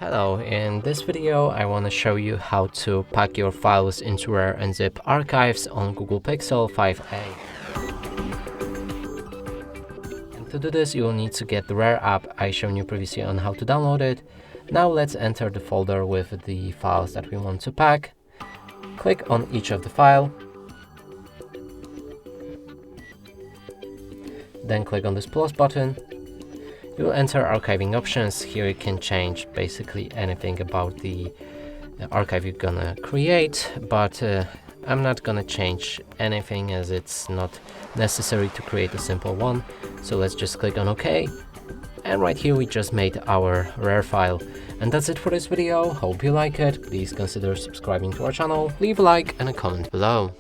Hello, in this video I want to show you how to pack your files into RAR and zip archives on Google Pixel 5a. And to do this you will need to get the RAR app I shown you previously on how to download it. Now let's enter the folder with the files that we want to pack. Click on each of the file. Then click on this plus button. You will enter archiving options. Here you can change basically anything about the archive you're gonna create, but I'm not gonna change anything as it's not necessary to create a simple one. So let's just click on OK. And right here we just made our RAR file. And that's it for this video. Hope you like it. Please consider subscribing to our channel, leave a like and a comment below.